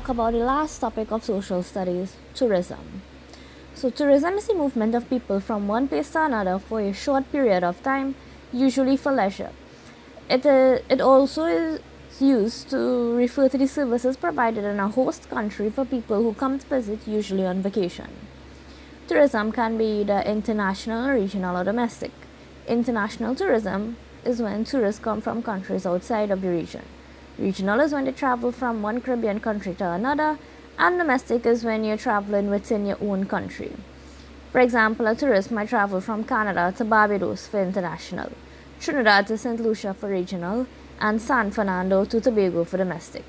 talk about the last topic of social studies, tourism. So, tourism is the movement of people from one place to another for a short period of time, usually for leisure. It also is used to refer to the services provided in a host country for people who come to visit, usually on vacation. Tourism can be either international, regional, or domestic. International tourism is when tourists come from countries outside of the region. Regional is when they travel from one Caribbean country to another, and domestic is when you're traveling within your own country. For example, a tourist might travel from Canada to Barbados for international, Trinidad to St. Lucia for regional, and San Fernando to Tobago for domestic.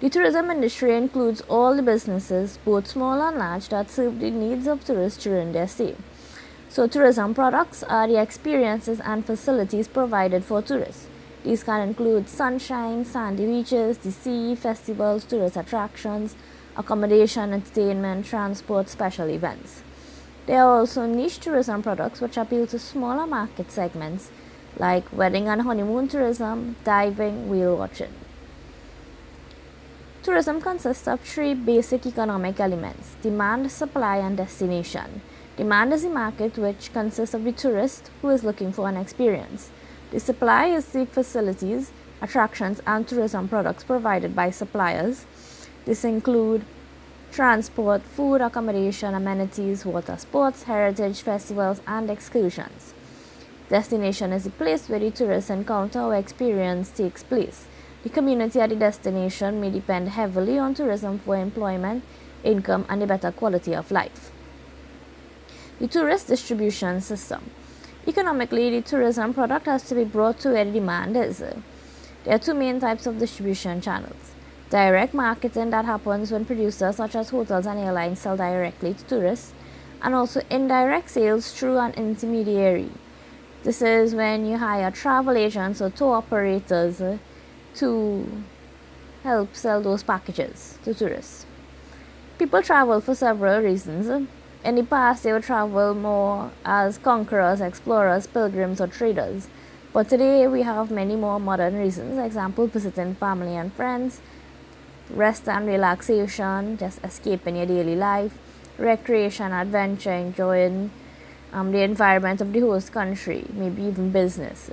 The tourism industry includes all the businesses, both small and large, that serve the needs of tourists during their stay. So, tourism products are the experiences and facilities provided for tourists. These can include sunshine, sandy beaches, the sea, festivals, tourist attractions, accommodation, entertainment, transport, special events. There are also niche tourism products which appeal to smaller market segments like wedding and honeymoon tourism, diving, whale watching. Tourism consists of three basic economic elements: demand, supply, and destination. Demand is the market, which consists of the tourist who is looking for an experience. The supply is the facilities, attractions, and tourism products provided by suppliers. This include transport, food, accommodation, amenities, water sports, heritage, festivals, and excursions. Destination is the place where the tourist encounter or experience takes place. The community at the destination may depend heavily on tourism for employment, income, and a better quality of life. The tourist distribution system. Economically, the tourism product has to be brought to where the demand is. There are two main types of distribution channels: direct marketing, that happens when producers such as hotels and airlines sell directly to tourists, and also indirect sales through an intermediary. This is when you hire travel agents or tour operators to help sell those packages to tourists. People travel for several reasons. In the past, they would travel more as conquerors, explorers, pilgrims, or traders. But today, we have many more modern reasons. Example, visiting family and friends, rest and relaxation, just escaping your daily life, recreation, adventure, enjoying the environment of the host country, maybe even business.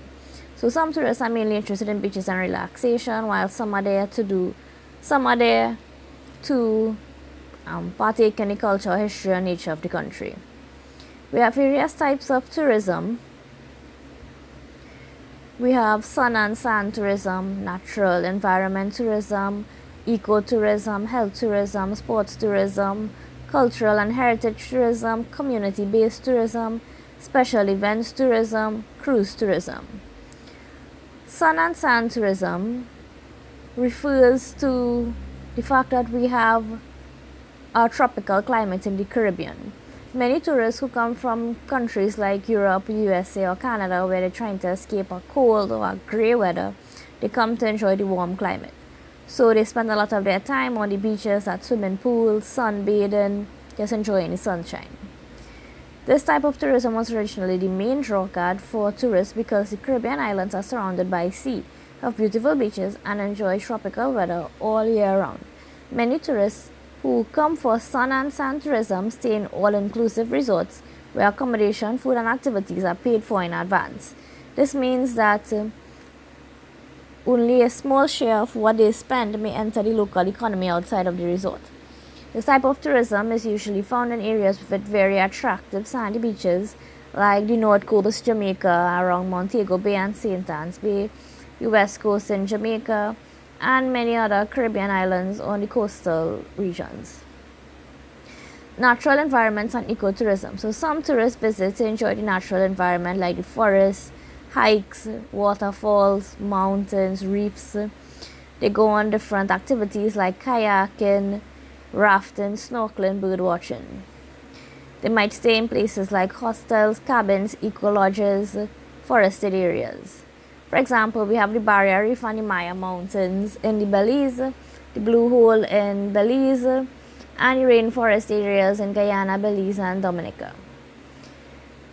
So some tourists are mainly interested in beaches and relaxation, while some are there to partake in the culture, history, and nature of the country. We have various types of tourism. We have sun and sand tourism, natural environment tourism, ecotourism, health tourism, sports tourism, cultural and heritage tourism, community-based tourism, special events tourism, cruise tourism. Sun and sand tourism refers to the fact that we have a tropical climate in the Caribbean. Many tourists who come from countries like Europe, USA, or Canada, where they're trying to escape a cold or a grey weather, they come to enjoy the warm climate. So they spend a lot of their time on the beaches, at swimming pools, sunbathing, just enjoying the sunshine. This type of tourism was originally the main draw card for tourists because the Caribbean islands are surrounded by sea, have beautiful beaches, and enjoy tropical weather all year round. Many tourists who come for sun and sand tourism stay in all-inclusive resorts where accommodation, food, and activities are paid for in advance. This means that only a small share of what they spend may enter the local economy outside of the resort. This type of tourism is usually found in areas with very attractive sandy beaches like the North Coast, Jamaica, around Montego Bay and St. Anne's Bay, the West Coast in Jamaica, and many other Caribbean islands on the coastal regions. Natural environments and ecotourism. So some tourists visit to enjoy the natural environment like the forests, hikes, waterfalls, mountains, reefs. They go on different activities like kayaking, rafting, snorkeling, bird watching. They might stay in places like hostels, cabins, eco-lodges, forested areas. For example, we have the Barrier Reef and the Maya Mountains in the Belize, the Blue Hole in Belize, and the rainforest areas in Guyana, Belize, and Dominica.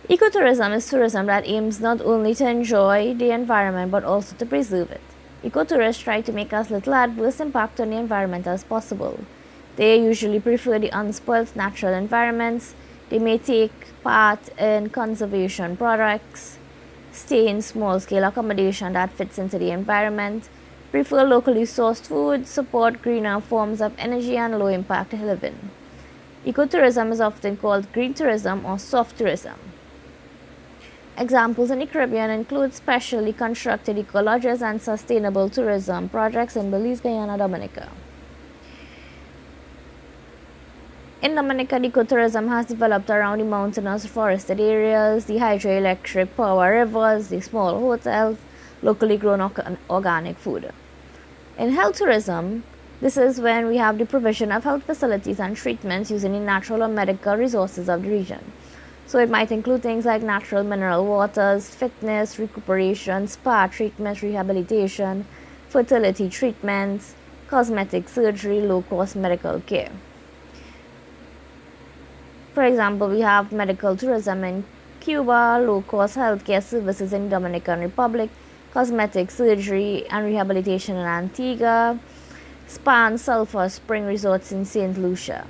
Ecotourism is tourism that aims not only to enjoy the environment but also to preserve it. Ecotourists try to make as little adverse impact on the environment as possible. They usually prefer the unspoilt natural environments. They may take part in conservation projects, stay in small-scale accommodation that fits into the environment, prefer locally sourced food, support greener forms of energy and low-impact living. Ecotourism is often called green tourism or soft tourism. Examples in the Caribbean include specially constructed eco-lodges and sustainable tourism projects in Belize, Guyana, Dominica. In Dominica, ecotourism has developed around the mountainous forested areas, the hydroelectric power rivers, the small hotels, locally grown organic food. In health tourism, this is when we have the provision of health facilities and treatments using the natural or medical resources of the region. So it might include things like natural mineral waters, fitness, recuperation, spa treatments, rehabilitation, fertility treatments, cosmetic surgery, low-cost medical care. For example, we have medical tourism in Cuba, low-cost healthcare services in Dominican Republic, cosmetic surgery and rehabilitation in Antigua, spa and sulfur spring resorts in St. Lucia.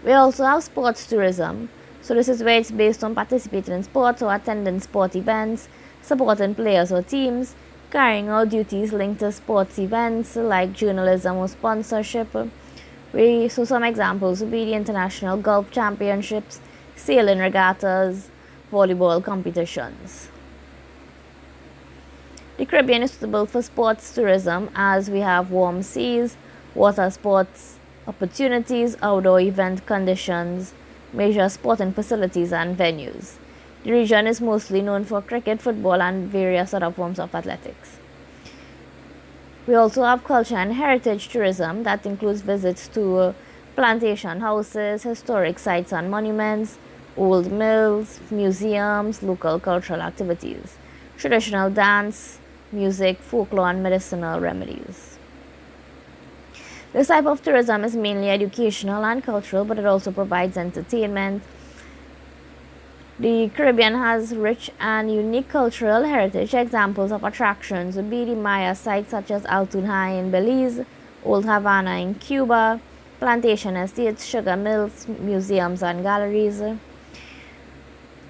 We also have sports tourism. So this is where it's based on participating in sports or attending sport events, supporting players or teams, carrying out duties linked to sports events like journalism or sponsorship. So some examples would be the International Golf Championships, sailing regattas, volleyball competitions. The Caribbean is suitable for sports tourism as we have warm seas, water sports opportunities, outdoor event conditions, major sporting facilities and venues. The region is mostly known for cricket, football and various other forms of athletics. We also have culture and heritage tourism that includes visits to plantation houses, historic sites and monuments, old mills, museums, local cultural activities, traditional dance, music, folklore and medicinal remedies. This type of tourism is mainly educational and cultural, but it also provides entertainment. The Caribbean has rich and unique cultural heritage. Examples of attractions would be the Maya sites such as Altun High in Belize, Old Havana in Cuba, plantation estates, sugar mills, museums and galleries.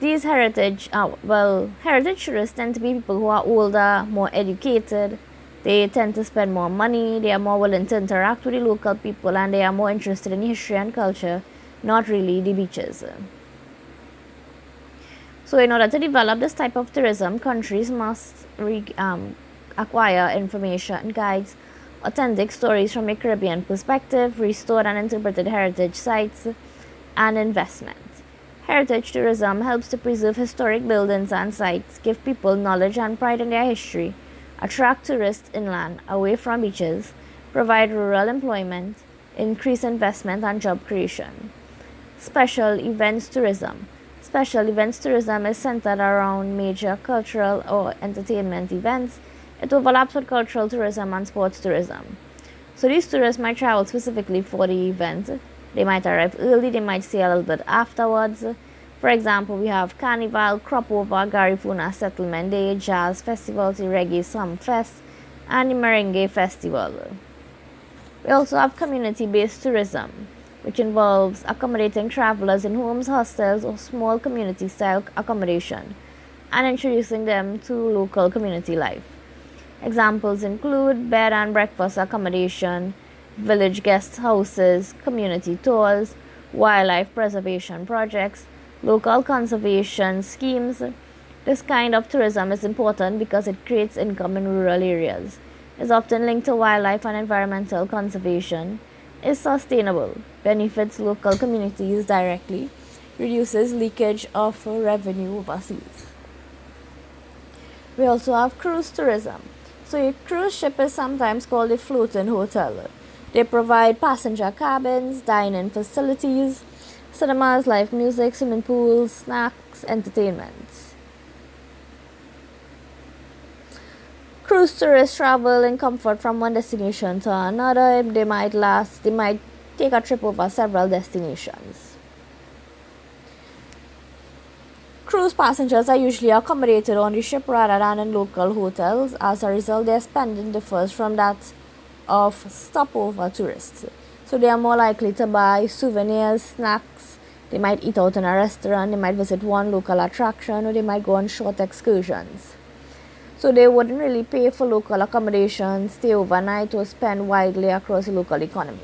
These heritage tourists tend to be people who are older, more educated. They tend to spend more money, they are more willing to interact with the local people, and they are more interested in history and culture, not really the beaches. So in order to develop this type of tourism, countries must acquire information, guides, authentic stories from a Caribbean perspective, restored and interpreted heritage sites, and investment. Heritage tourism helps to preserve historic buildings and sites, give people knowledge and pride in their history, attract tourists inland away from beaches, provide rural employment, increase investment and job creation. Special events tourism. Special events tourism is centered around major cultural or entertainment events. It overlaps with cultural tourism and sports tourism. So these tourists might travel specifically for the event. They might arrive early, they might stay a little bit afterwards. For example, we have Carnival, Crop Over, Garifuna Settlement Day, Jazz Festival, the Reggae Sum Fest, and the Merengue Festival. We also have community-based tourism, which involves accommodating travelers in homes, hostels, or small community-style accommodation, and introducing them to local community life. Examples include bed and breakfast accommodation, village guest houses, community tours, wildlife preservation projects, local conservation schemes. This kind of tourism is important because it creates income in rural areas, is often linked to wildlife and environmental conservation, is sustainable, benefits local communities directly, reduces leakage of revenue overseas. We also have cruise tourism. So a cruise ship is sometimes called a floating hotel. They provide passenger cabins, dining facilities, cinemas, live music, swimming pools, snacks, entertainment. Cruise tourists travel in comfort from one destination to another. They might take a trip over several destinations. Cruise passengers are usually accommodated on the ship rather than in local hotels. As a result, their spending differs from that of stopover tourists. So they are more likely to buy souvenirs, snacks, they might eat out in a restaurant, they might visit one local attraction, or they might go on short excursions. So they wouldn't really pay for local accommodation, stay overnight, or spend widely across the local economy.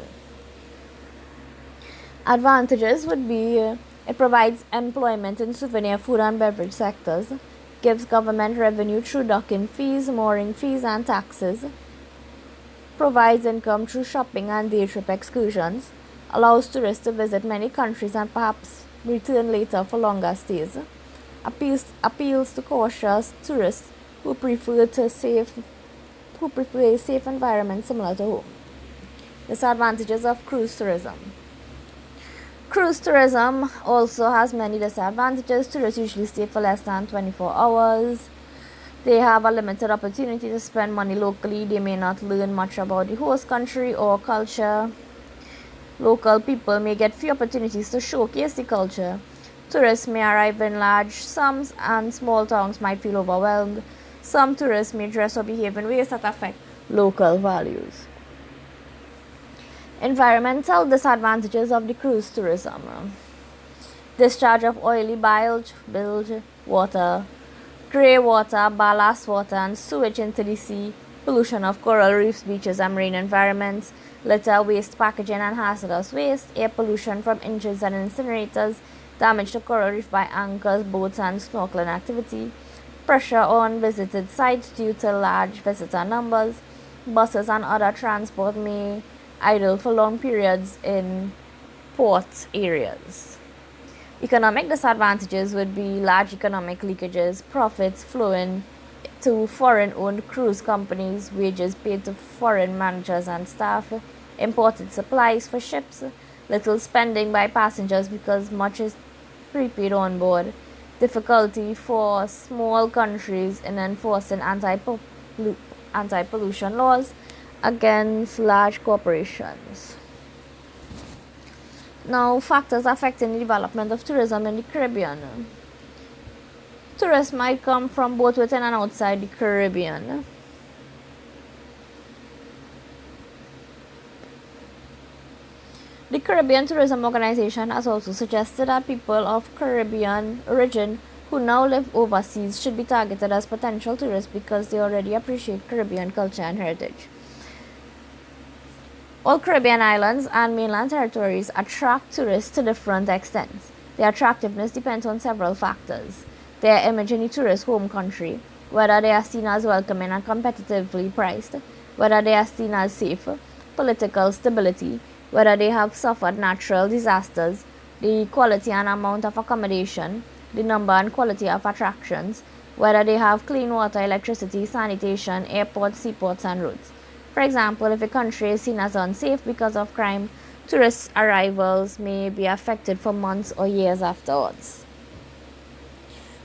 Advantages would be it provides employment in souvenir, food and beverage sectors, gives government revenue through docking fees, mooring fees and taxes, provides income through shopping and day trip excursions, allows tourists to visit many countries and perhaps return later for longer stays, appeals to cautious tourists who prefer a safe environment similar to home. Disadvantages of cruise tourism. Cruise tourism also has many disadvantages. Tourists usually stay for less than 24 hours. They have a limited opportunity to spend money locally. They may not learn much about the host country or culture. Local people may get few opportunities to showcase the culture. Tourists may arrive in large sums and small towns might feel overwhelmed. Some tourists may dress or behave in ways that affect local values. Environmental disadvantages of the cruise tourism. Discharge of oily bilge water, grey water, ballast water and sewage into the sea, pollution of coral reefs, beaches and marine environments, litter, waste packaging and hazardous waste, air pollution from engines and incinerators, damage to coral reef by anchors, boats and snorkeling activity, pressure on visited sites due to large visitor numbers, buses and other transport may idle for long periods in port areas. Economic disadvantages would be large economic leakages, profits flowing to foreign-owned cruise companies, wages paid to foreign managers and staff, imported supplies for ships, little spending by passengers because much is prepaid on board, difficulty for small countries in enforcing anti-pollution laws against large corporations. Now, factors affecting the development of tourism in the Caribbean. Tourists might come from both within and outside the Caribbean. The Caribbean Tourism Organization has also suggested that people of Caribbean origin who now live overseas should be targeted as potential tourists because they already appreciate Caribbean culture and heritage. All Caribbean islands and mainland territories attract tourists to different extents. Their attractiveness depends on several factors. Their image in the tourist home country, whether they are seen as welcoming and competitively priced, whether they are seen as safe, political stability, whether they have suffered natural disasters, the quality and amount of accommodation, the number and quality of attractions, whether they have clean water, electricity, sanitation, airports, seaports, and roads. For example, if a country is seen as unsafe because of crime, tourist arrivals may be affected for months or years afterwards.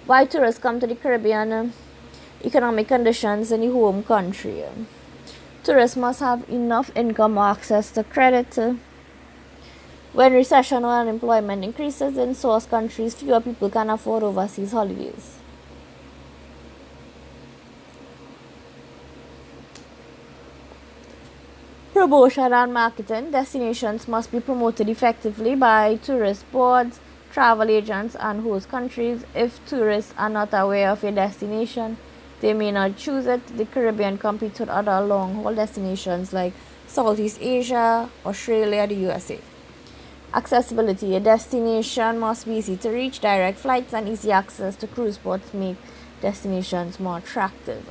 Why tourists come to the Caribbean? Economic conditions in the home country. Tourists must have enough income or access to credit. When recession or unemployment increases in source countries, fewer people can afford overseas holidays. Promotion and marketing. Destinations must be promoted effectively by tourist boards, travel agents, and host countries. If tourists are not aware of a destination, they may not choose it. The Caribbean competes with other long-haul destinations like Southeast Asia, Australia, the USA. Accessibility. A destination must be easy to reach. Direct flights and easy access to cruise ports make destinations more attractive.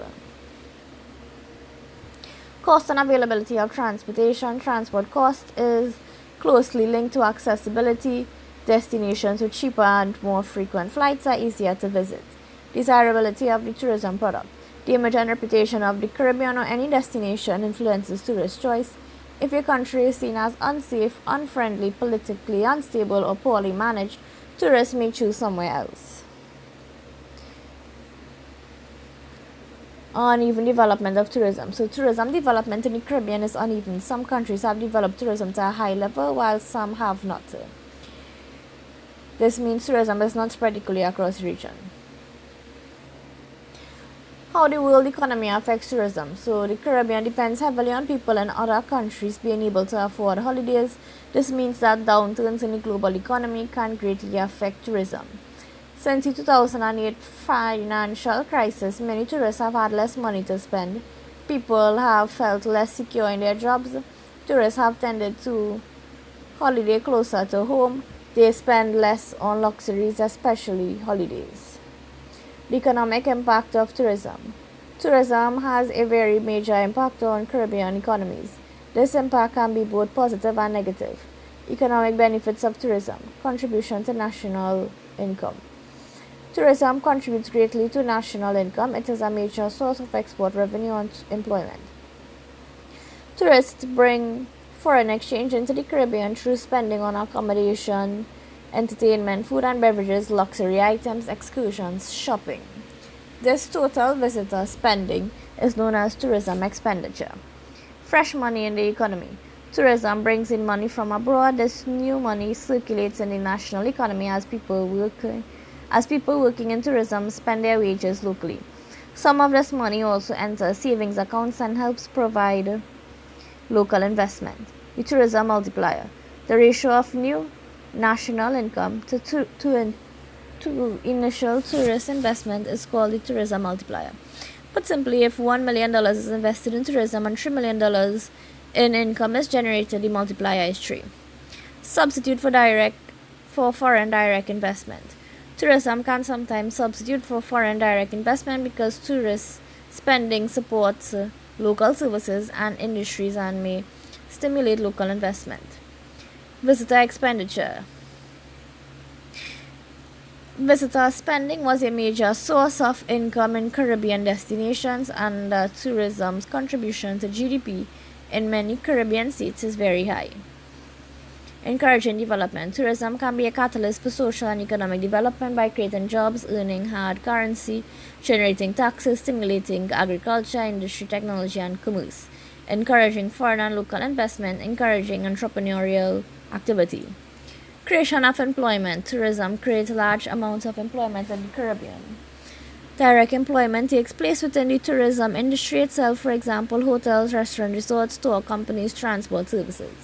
Cost and availability of transportation. Transport cost is closely linked to accessibility. Destinations with cheaper and more frequent flights are easier to visit. Desirability of the tourism product. The image and reputation of the Caribbean or any destination influences tourist choice. If a country is seen as unsafe, unfriendly, politically unstable, or poorly managed, tourists may choose somewhere else. Uneven development of tourism. So tourism development in the Caribbean is uneven. Some countries have developed tourism to a high level while some have not. This means tourism is not spread equally across the region. How the world economy affects tourism. So the Caribbean depends heavily on people in other countries being able to afford holidays. This means that downturns in the global economy can greatly affect tourism. Since the 2008 financial crisis, many tourists have had less money to spend. People have felt less secure in their jobs. Tourists have tended to holiday closer to home. They spend less on luxuries, especially holidays. The economic impact of tourism. Tourism has a very major impact on Caribbean economies. This impact can be both positive and negative. Economic benefits of tourism. Contribution to national income. Tourism contributes greatly to national income. It is a major source of export revenue and employment. Tourists bring foreign exchange into the Caribbean through spending on accommodation, entertainment, food and beverages, luxury items, excursions, shopping. This total visitor spending is known as tourism expenditure. Fresh money in the economy. Tourism brings in money from abroad. This new money circulates in the national economy as people working in tourism spend their wages locally. Some of this money also enters savings accounts and helps provide local investment. The tourism multiplier. The ratio of new national income to initial tourist investment is called the tourism multiplier. Put simply, if $1 million is invested in tourism and $3 million in income is generated, the multiplier is 3. Substitute for foreign direct investment. Tourism can sometimes substitute for foreign direct investment because tourist spending supports local services and industries and may stimulate local investment. Visitor expenditure. Visitor spending was a major source of income in Caribbean destinations, and tourism's contribution to GDP in many Caribbean states is very high. Encouraging development. Tourism can be a catalyst for social and economic development by creating jobs, earning hard currency, generating taxes, stimulating agriculture, industry, technology, and commerce. Encouraging foreign and local investment, encouraging entrepreneurial activity. Creation of employment. Tourism creates large amounts of employment in the Caribbean. Direct employment takes place within the tourism industry itself, for example, hotels, restaurants, resorts, tour companies, transport services.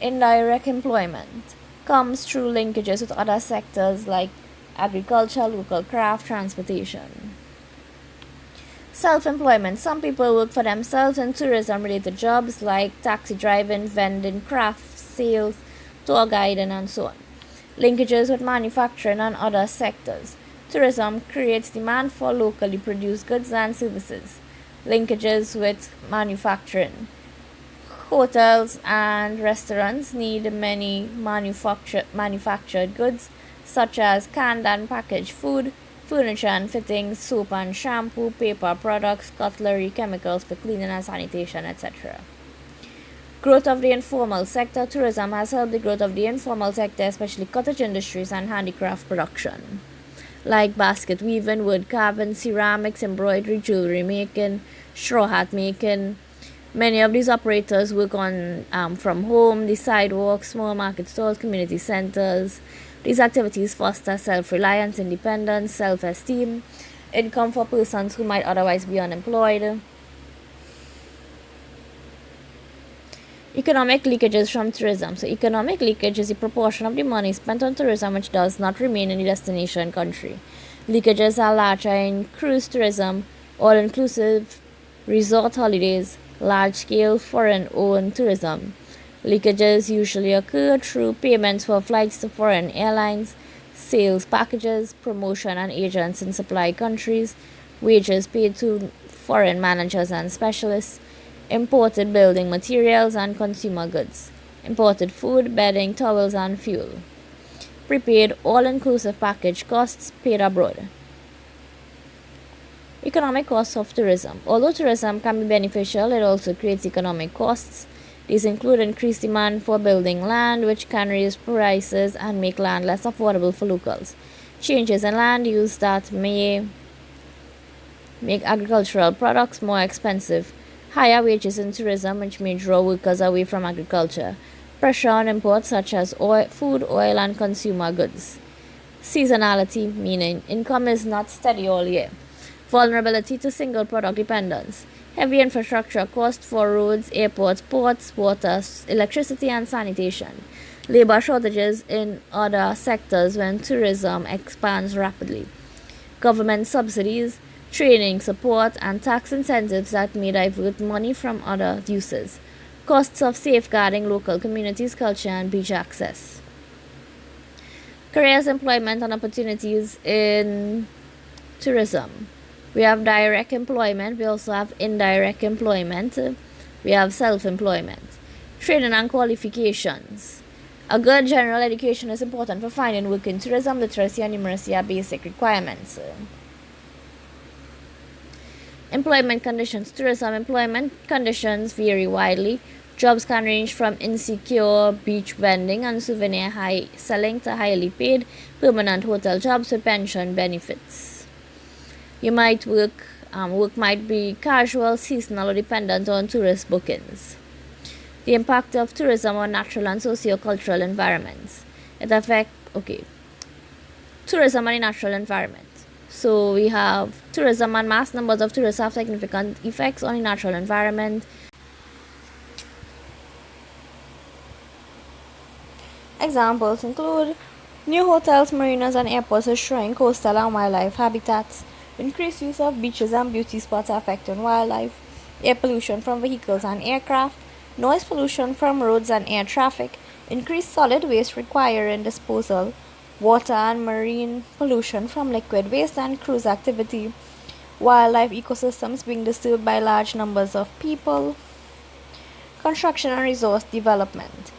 Indirect employment comes through linkages with other sectors like agriculture, local craft, transportation. Self-employment. Some people work for themselves in tourism-related jobs like taxi driving, vending, craft sales, tour guiding, and so on. Linkages with manufacturing and other sectors. Tourism creates demand for locally produced goods and services. Linkages with manufacturing. Hotels and restaurants need many manufactured goods such as canned and packaged food, furniture and fittings, soap and shampoo, paper products, cutlery, chemicals for cleaning and sanitation, etc. Growth of the informal sector. Tourism has helped the growth of the informal sector, especially cottage industries and handicraft production, like basket weaving, wood carving, ceramics, embroidery, jewelry making, straw hat making. Many of these operators work on from home, the sidewalks, small market stores, community centers. These activities foster self-reliance, independence, self-esteem, income for persons who might otherwise be unemployed. Economic leakages from tourism. So economic leakage is the proportion of the money spent on tourism which does not remain in the destination country. Leakages are larger in cruise tourism, all-inclusive resort holidays, large-scale foreign-owned tourism. Leakages usually occur through payments for flights to foreign airlines, sales packages, promotion and agents in supply countries, wages paid to foreign managers and specialists, imported building materials and consumer goods, imported food, bedding, towels and fuel. Prepaid all-inclusive package costs paid abroad. Economic costs of tourism. Although tourism can be beneficial, it also creates economic costs. These include increased demand for building land, which can raise prices and make land less affordable for locals. Changes in land use that may make agricultural products more expensive. Higher wages in tourism, which may draw workers away from agriculture. Pressure on imports such as oil, food, oil, and consumer goods. Seasonality, meaning income is not steady all year. Vulnerability to single product dependence. Heavy infrastructure cost for roads, airports, ports, water, electricity, and sanitation. Labor shortages in other sectors when tourism expands rapidly. Government subsidies, training support, and tax incentives that may divert money from other uses. Costs of safeguarding local communities' culture and beach access. Careers, employment, and opportunities in tourism. We have direct employment, we also have indirect employment, we have self employment. Training and qualifications. A good general education is important for finding work in tourism. Literacy and numeracy are basic requirements. Employment conditions. Tourism employment conditions vary widely. Jobs can range from insecure beach vending and souvenir high selling to highly paid permanent hotel jobs with pension benefits. You might work might be casual, seasonal, or dependent on tourist bookings. The impact of tourism on natural and socio-cultural environments. It affects, tourism and the natural environment. So we have tourism and mass numbers of tourists have significant effects on the natural environment. Examples include new hotels, marinas, and airports destroying coastal and wildlife habitats, increased use of beaches and beauty spots affecting wildlife, air pollution from vehicles and aircraft, noise pollution from roads and air traffic, increased solid waste requiring disposal, water and marine pollution from liquid waste and cruise activity, wildlife ecosystems being disturbed by large numbers of people, construction and resource development.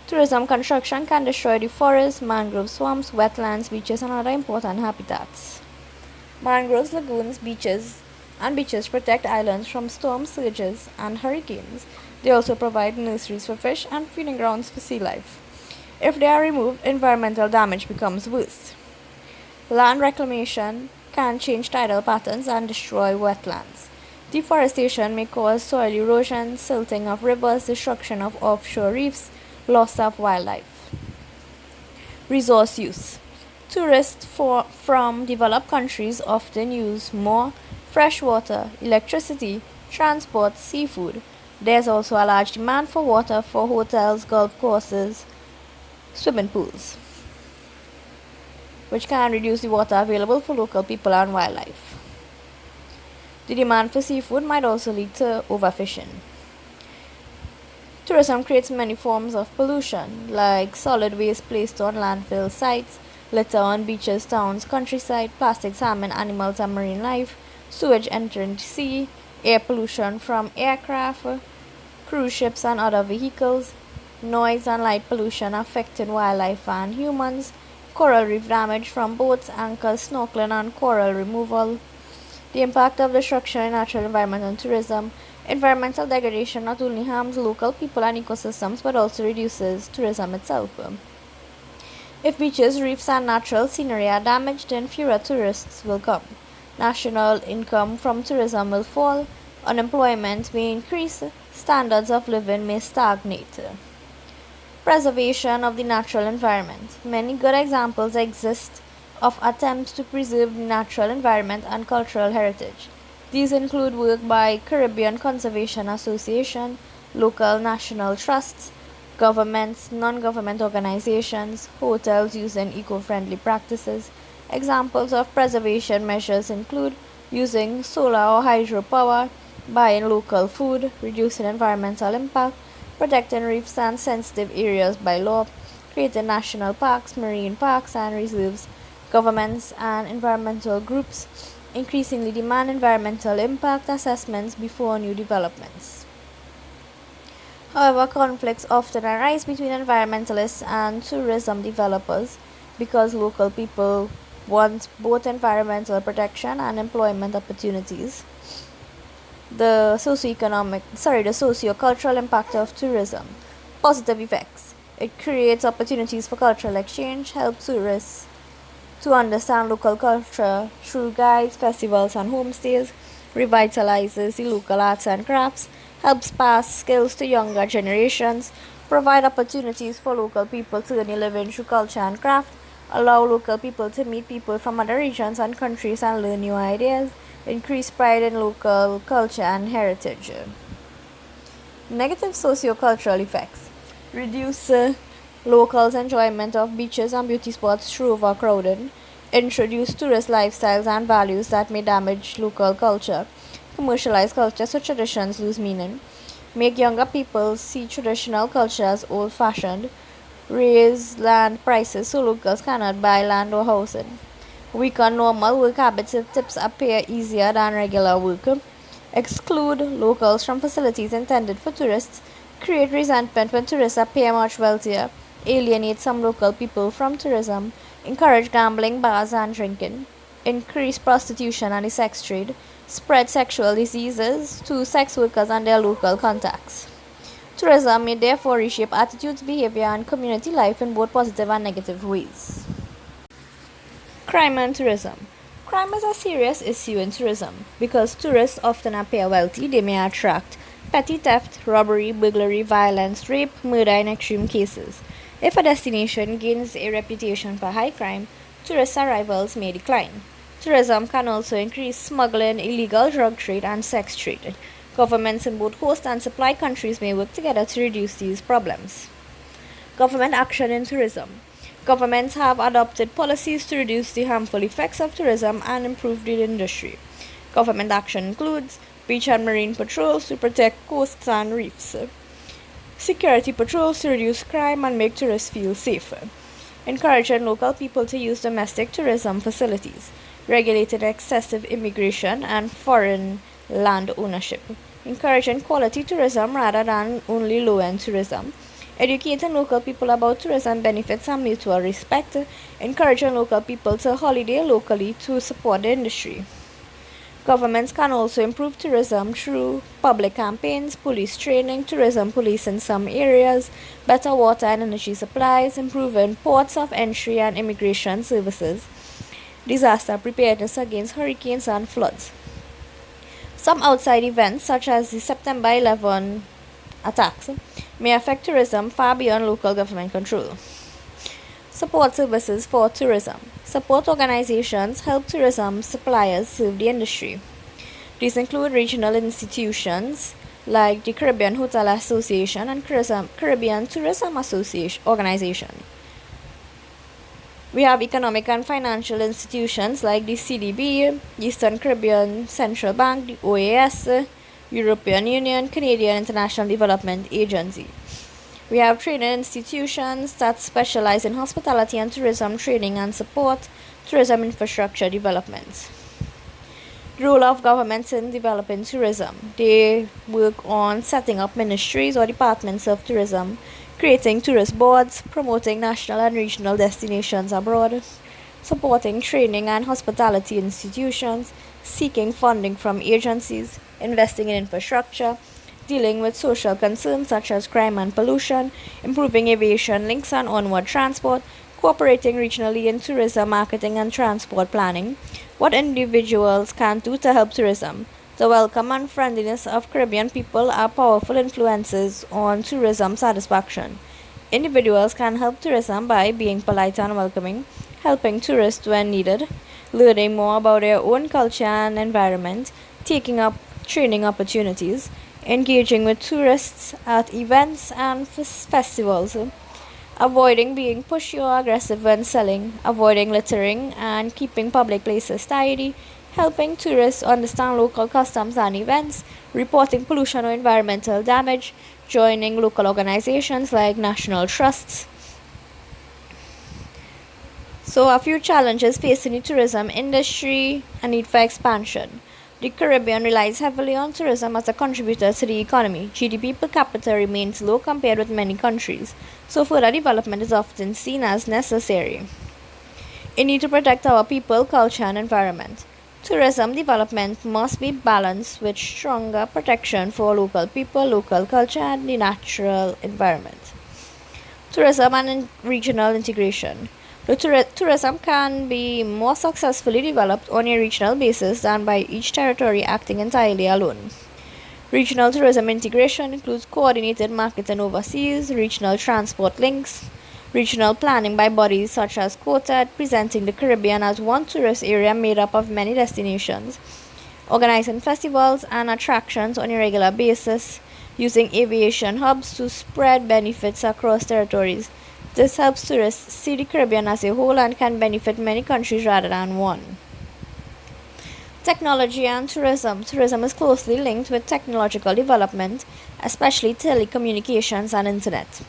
Tourism construction can destroy the forests, mangrove swamps, wetlands, beaches, and other important habitats. Mangroves, lagoons, beaches protect islands from storms, surges, and hurricanes. They also provide nurseries for fish and feeding grounds for sea life. If they are removed, environmental damage becomes worse. Land reclamation can change tidal patterns and destroy wetlands. Deforestation may cause soil erosion, silting of rivers, destruction of offshore reefs, loss of wildlife. Resource use. Tourists from developed countries often use more fresh water, electricity, transport, seafood. There's also a large demand for water for hotels, golf courses, swimming pools, which can reduce the water available for local people and wildlife. The demand for seafood might also lead to overfishing. Tourism creates many forms of pollution, like solid waste placed on landfill sites, litter on beaches, towns, countryside, plastics harming animals and marine life, sewage entering the sea, air pollution from aircraft, cruise ships and other vehicles, noise and light pollution affecting wildlife and humans, coral reef damage from boats, anchors, snorkeling and coral removal. The impact of destruction in natural environment on tourism. Environmental degradation not only harms local people and ecosystems but also reduces tourism itself. If beaches, reefs, and natural scenery are damaged, then fewer tourists will come. National income from tourism will fall, unemployment may increase, standards of living may stagnate. Preservation of the natural environment. Many good examples exist of attempts to preserve the natural environment and cultural heritage. These include work by Caribbean Conservation Association, local national trusts, governments, non-government organizations, hotels using eco-friendly practices. Examples of preservation measures include using solar or hydropower, buying local food, reducing environmental impact, protecting reefs and sensitive areas by law, creating national parks, marine parks, and reserves. Governments and environmental groups increasingly demand environmental impact assessments before new developments. However, conflicts often arise between environmentalists and tourism developers because local people want both environmental protection and employment opportunities. The socio-cultural impact of tourism. Positive effects. It creates opportunities for cultural exchange, helps tourists to understand local culture through guides, festivals, and homestays, revitalizes the local arts and crafts, helps pass skills to younger generations, provide opportunities for local people to earn a living through culture and craft, allow local people to meet people from other regions and countries and learn new ideas, increase pride in local culture and heritage. Negative socio-cultural effects: reduce locals' enjoyment of beaches and beauty spots through overcrowding, introduce tourist lifestyles and values that may damage local culture, commercialize culture so traditions lose meaning, make younger people see traditional culture as old-fashioned, raise land prices so locals cannot buy land or housing, weaken normal work habits if tips appear easier than regular work, exclude locals from facilities intended for tourists, create resentment when tourists appear much wealthier, alienate some local people from tourism, encourage gambling, bars, and drinking, increase prostitution and the sex trade, spread sexual diseases to sex workers and their local contacts. Tourism may therefore reshape attitudes, behavior, and community life in both positive and negative ways. Crime and tourism. Crime is a serious issue in tourism. Because tourists often appear wealthy, they may attract petty theft, robbery, burglary, violence, rape, murder in extreme cases. If a destination gains a reputation for high crime, tourist arrivals may decline. Tourism can also increase smuggling, illegal drug trade, and sex trade. Governments in both host and supply countries may work together to reduce these problems. Government action in tourism. Governments have adopted policies to reduce the harmful effects of tourism and improve the industry. Government action includes beach and marine patrols to protect coasts and reefs, security patrols to reduce crime and make tourists feel safer, encouraging local people to use domestic tourism facilities, regulating excessive immigration and foreign land ownership, encouraging quality tourism rather than only low-end tourism, educating local people about tourism benefits and mutual respect, encouraging local people to holiday locally to support the industry. Governments can also improve tourism through public campaigns, police training, tourism police in some areas, better water and energy supplies, improving ports of entry and immigration services, disaster preparedness against hurricanes and floods. Some outside events, such as the September 11 attacks, may affect tourism far beyond local government control. Support services for tourism. Support organizations help tourism suppliers serve the industry. These include regional institutions like the Caribbean Hotel Association and Caribbean Tourism Association Organization. We have economic and financial institutions like the CDB, Eastern Caribbean Central Bank, the OAS, European Union, Canadian International Development Agency. We have training institutions that specialize in hospitality and tourism training and support tourism infrastructure development. The role of governments in developing tourism. They work on setting up ministries or departments of tourism, creating tourist boards, promoting national and regional destinations abroad, supporting training and hospitality institutions, seeking funding from agencies, investing in infrastructure, dealing with social concerns such as crime and pollution, improving aviation links and onward transport, cooperating regionally in tourism marketing and transport planning. What individuals can do to help tourism. The welcome and friendliness of Caribbean people are powerful influences on tourism satisfaction. Individuals can help tourism by being polite and welcoming, helping tourists when needed, learning more about their own culture and environment, taking up training opportunities, engaging with tourists at events and festivals, avoiding being pushy or aggressive when selling, avoiding littering and keeping public places tidy, helping tourists understand local customs and events, reporting pollution or environmental damage, joining local organizations like national trusts. So a few challenges facing the tourism industry and need for expansion. The Caribbean relies heavily on tourism as a contributor to the economy. GDP per capita remains low compared with many countries, so further development is often seen as necessary. A need to protect our people, culture, and environment. Tourism development must be balanced with stronger protection for local people, local culture, and the natural environment. Tourism and regional integration. The tourism can be more successfully developed on a regional basis than by each territory acting entirely alone. Regional tourism integration includes coordinated marketing overseas, regional transport links, regional planning by bodies such as COTAD, presenting the Caribbean as one tourist area made up of many destinations, organizing festivals and attractions on a regular basis, using aviation hubs to spread benefits across territories. This helps tourists see the Caribbean as a whole and can benefit many countries rather than one. Technology and tourism. Tourism is closely linked with technological development, especially telecommunications and internet.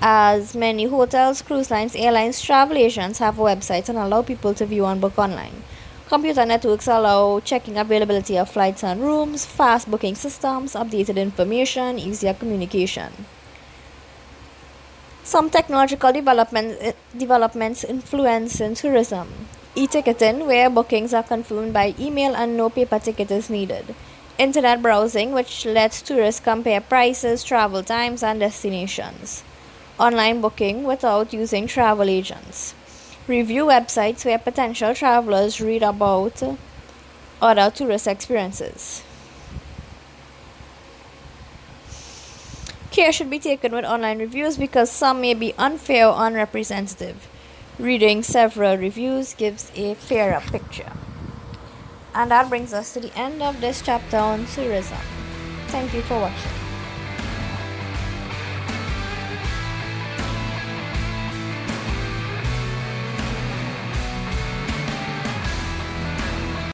As many hotels, cruise lines, airlines, travel agents have websites and allow people to view and book online. Computer networks allow checking availability of flights and rooms, fast booking systems, updated information, easier communication. Some technological developments influence in tourism. E-ticketing, where bookings are confirmed by email and no paper ticket is needed. Internet browsing, which lets tourists compare prices, travel times, and destinations. Online booking without using travel agents. Review websites where potential travelers read about other tourist experiences. Care should be taken with online reviews because some may be unfair or unrepresentative. Reading several reviews gives a fairer picture. And that brings us to the end of this chapter on tourism. Thank you for watching.